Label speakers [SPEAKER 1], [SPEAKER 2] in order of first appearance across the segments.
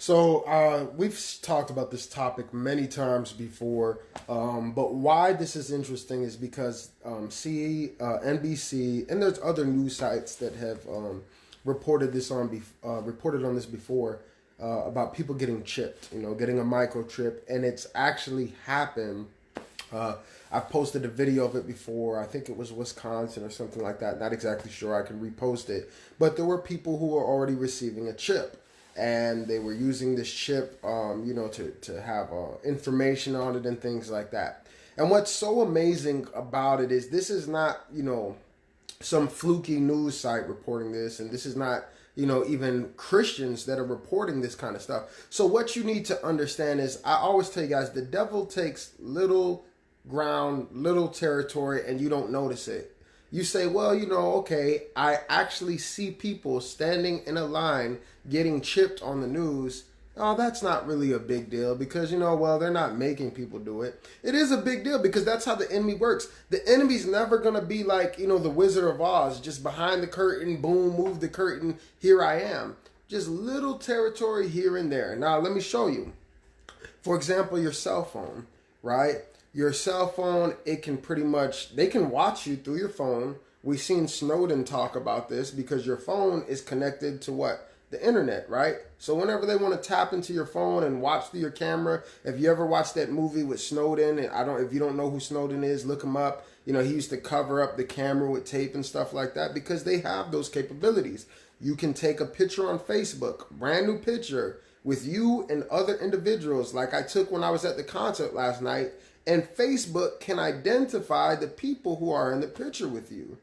[SPEAKER 1] So we've talked about this topic many times before, but why this is interesting is because NBC, and there's other news sites that have reported on this before about people getting chipped, getting a microchip, and it's actually happened. I've posted a video of it before. I think it was Wisconsin or something like that. Not exactly sure. I can repost it, but there were people who were already receiving a chip. And they were using this chip, to have information on it and things like that. And what's so amazing about it is this is not, some fluky news site reporting this, and this is not, even Christians that are reporting this kind of stuff. So what you need to understand is, I always tell you guys, the devil takes little ground, little territory, and you don't notice it. You say, well, okay, I actually see people standing in a line getting chipped on the news. Oh, that's not really a big deal because, they're not making people do it. It is a big deal because that's how the enemy works. The enemy's never going to be like, the Wizard of Oz, just behind the curtain, boom, move the curtain, here I am. Just little territory here and there. Now, let me show you. For example, your cell phone, right? Your cell phone, they can watch you through your phone. We've seen Snowden talk about this because your phone is connected to what? The internet, right? So whenever they want to tap into your phone and watch through your camera, if you ever watched that movie with Snowden, and if you don't know who Snowden is, look him up. He used to cover up the camera with tape and stuff like that because they have those capabilities. You can take a picture on Facebook, brand new picture, with you and other individuals like I took when I was at the concert last night, and Facebook can identify the people who are in the picture with you.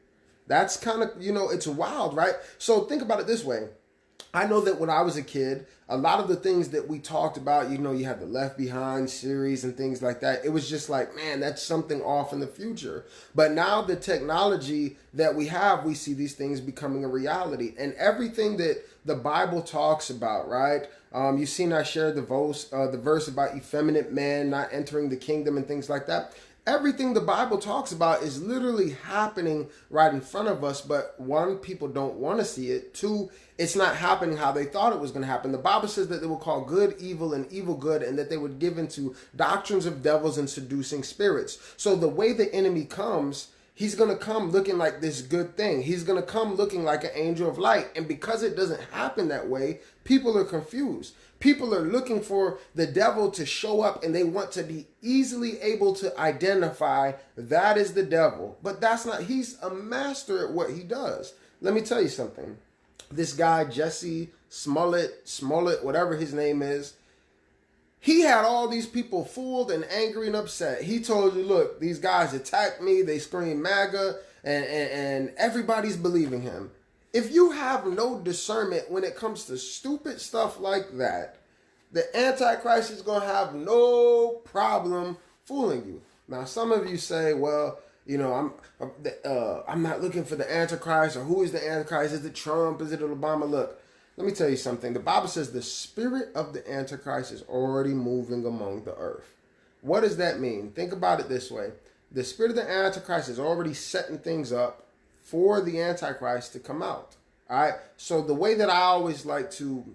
[SPEAKER 1] That's kind of, it's wild, right? So think about it this way. I know that when I was a kid, a lot of the things that we talked about, you had the Left Behind series and things like that. It was just like, man, that's something off in the future. But now the technology that we have, we see these things becoming a reality. And everything that the Bible talks about, right? You've seen I shared the verse about effeminate men not entering the kingdom and things like that. Everything the Bible talks about is literally happening right in front of us, but one, people don't want to see it. Two, it's not happening how they thought it was going to happen. The Bible says that they will call good evil and evil good, and that they would give into doctrines of devils and seducing spirits. So the way the enemy comes, he's going to come looking like this good thing. He's going to come looking like an angel of light. And because it doesn't happen that way, people are confused. People are looking for the devil to show up, and they want to be easily able to identify that is the devil. But that's not, he's a master at what he does. Let me tell you something. This guy, Jesse Smollett, whatever his name is, he had all these people fooled and angry and upset. He told you, look, these guys attacked me. They scream MAGA, and everybody's believing him. If you have no discernment when it comes to stupid stuff like that, the Antichrist is going to have no problem fooling you. Now, some of you say, well, I'm not looking for the Antichrist, or who is the Antichrist? Is it Trump? Is it Obama? Look, let me tell you something. The Bible says the spirit of the Antichrist is already moving among the earth. What does that mean? Think about it this way. The spirit of the Antichrist is already setting things up for the Antichrist to come out. All right. So the way that I always like to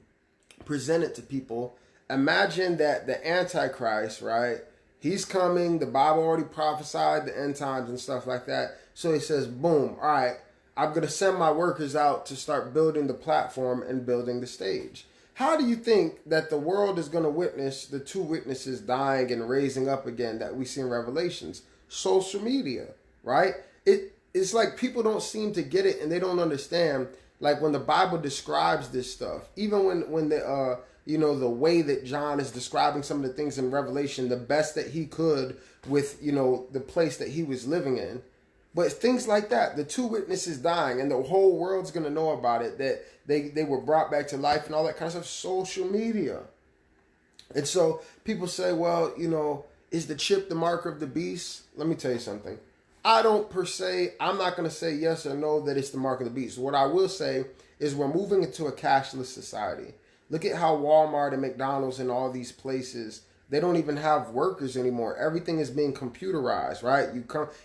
[SPEAKER 1] present it to people, imagine that the Antichrist, right? He's coming. The Bible already prophesied the end times and stuff like that. So he says, boom. All right. I'm going to send my workers out to start building the platform and building the stage. How do you think that the world is going to witness the two witnesses dying and raising up again that we see in Revelations? Social media, right? It's like people don't seem to get it, and they don't understand. Like when the Bible describes this stuff, even when the the way that John is describing some of the things in Revelation, the best that he could with the place that he was living in. But things like that, the two witnesses dying, and the whole world's going to know about it, that they were brought back to life and all that kind of stuff. Social media. And so people say, well, is the chip the mark of the beast? Let me tell you something. I'm not going to say yes or no that it's the mark of the beast. What I will say is we're moving into a cashless society. Look at how Walmart and McDonald's and all these places, they don't even have workers anymore. Everything is being computerized, right?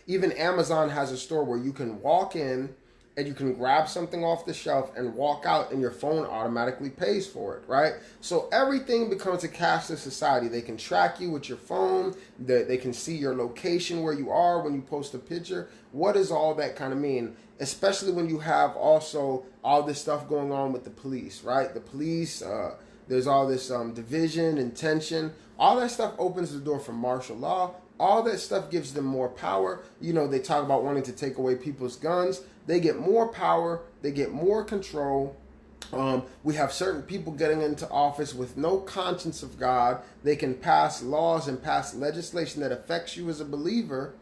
[SPEAKER 1] Even Amazon has a store where you can walk in and you can grab something off the shelf and walk out and your phone automatically pays for it, right? So everything becomes a cashless society. They can track you with your phone. They can see your location, where you are when you post a picture. What does all that kind of mean? Especially when you have also all this stuff going on with the police, right? The police, there's all this division and tension. All that stuff opens the door for martial law. All that stuff gives them more power. You know, they talk about wanting to take away people's guns. They get more power. They get more control. We have certain people getting into office with no conscience of God. They can pass laws and pass legislation that affects you as a believer.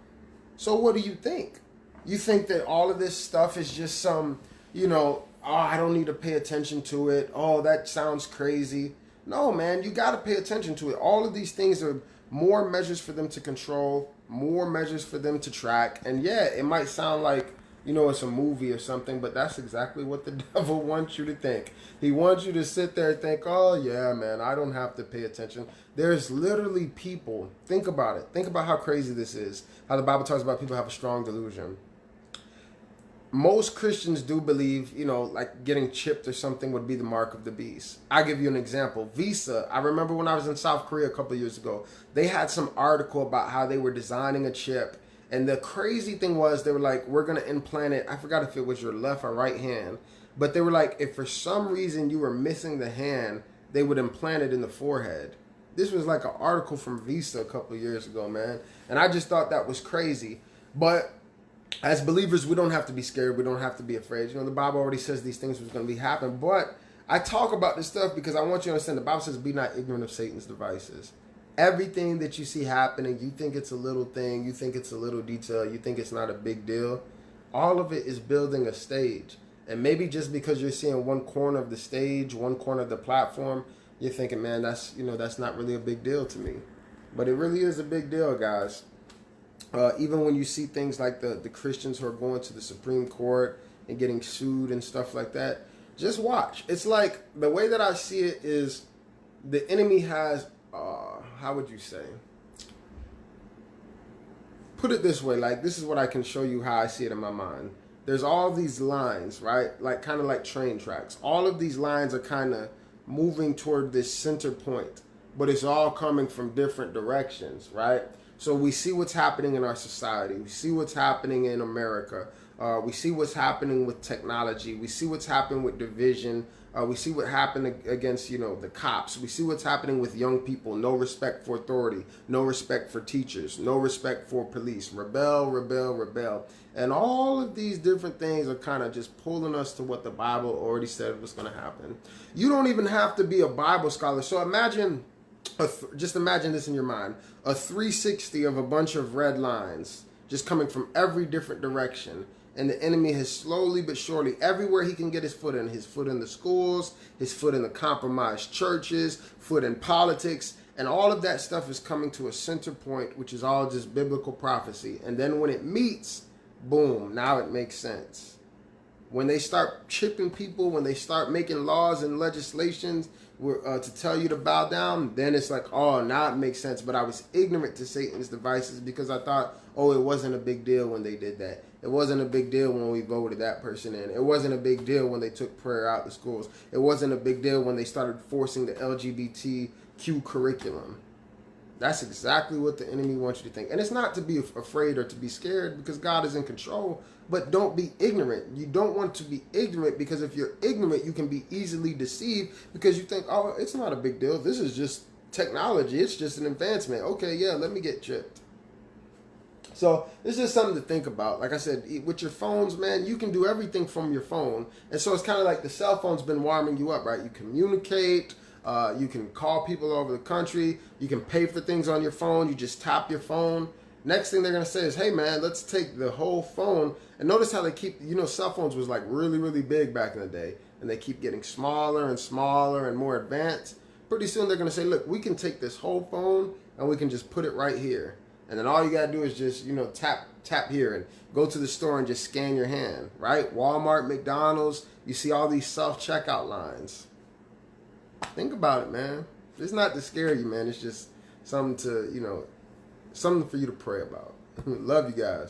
[SPEAKER 1] So what do you think? You think that all of this stuff is just some, you know, oh, I don't need to pay attention to it. Oh, that sounds crazy. No, man, you got to pay attention to it. All of these things are more measures for them to control, more measures for them to track. And yeah, it might sound like, you know, it's a movie or something, but that's exactly what the devil wants you to think. He wants you to sit there and think, oh yeah, man, I don't have to pay attention. There's literally people, think about it. Think about how crazy this is. How the Bible talks about people have a strong delusion. Most Christians do believe, you know, like getting chipped or something would be the mark of the beast. I'll give you an example. Visa, I remember when I was in South Korea a couple of years ago, they had some article about how they were designing a chip. And the crazy thing was, they were like, we're going to implant it. I forgot if it was your left or right hand. But they were like, if for some reason you were missing the hand, they would implant it in the forehead. This was like an article from Visa a couple of years ago, man. And I just thought that was crazy. But as believers, we don't have to be scared. We don't have to be afraid. You know, the Bible already says these things was going to be happening. But I talk about this stuff because I want you to understand the Bible says, be not ignorant of Satan's devices. Everything that you see happening, you think it's a little thing, you think it's a little detail, you think it's not a big deal. All of it is building a stage. And maybe just because you're seeing one corner of the stage, one corner of the platform, you're thinking, man, that's, you know, that's not really a big deal to me. But it really is a big deal, guys. Even when you see things like the Christians who are going to the Supreme Court and getting sued and stuff like that, just watch. It's like, the way that I see it is, the enemy has, how would you say? Put it this way, like, this is what I can show you how I see it in my mind. There's all these lines, right? Like, kind of like train tracks. All of these lines are kind of moving toward this center point, but it's all coming from different directions, right? So we see what's happening in our society. We see what's happening in America. We see what's happening with technology. We see what's happening with division. We see what happened against, you know, the cops. We see what's happening with young people. No respect for authority. No respect for teachers. No respect for police. Rebel, rebel, rebel. And all of these different things are kind of just pulling us to what the Bible already said was going to happen. You don't even have to be a Bible scholar. So imagine, just imagine this in your mind. A 360 of a bunch of red lines just coming from every different direction. And the enemy has slowly but surely, everywhere he can get his foot in the schools, his foot in the compromised churches, foot in politics, and all of that stuff is coming to a center point, which is all just biblical prophecy. And then when it meets, boom, now it makes sense. When they start chipping people, when they start making laws and legislations to tell you to bow down, then it's like, oh, now it makes sense. But I was ignorant to Satan's devices because I thought, oh, it wasn't a big deal when they did that. It wasn't a big deal when we voted that person in. It wasn't a big deal when they took prayer out the schools. It wasn't a big deal when they started forcing the LGBTQ curriculum. That's exactly what the enemy wants you to think. And it's not to be afraid or to be scared, because God is in control, but don't be ignorant. You don't want to be ignorant, because if you're ignorant, you can be easily deceived because you think, oh, it's not a big deal. This is just technology. It's just an advancement. Okay, yeah, let me get chipped. So it's just something to think about. Like I said, with your phones, man, you can do everything from your phone. And so it's kind of like the cell phone's been warming you up, right? You communicate. You can call people all over the country. You can pay for things on your phone. You just tap your phone. Next thing they're going to say is, hey, man, let's take the whole phone. And notice how they keep, you know, cell phones was like really, really big back in the day. And they keep getting smaller and smaller and more advanced. Pretty soon they're going to say, look, we can take this whole phone and we can just put it right here. And then all you got to do is just, you know, tap here and go to the store and just scan your hand, right? Walmart, McDonald's, you see all these self-checkout lines. Think about it, man. It's not to scare you, man. It's just something to, you know, something for you to pray about. Love you guys.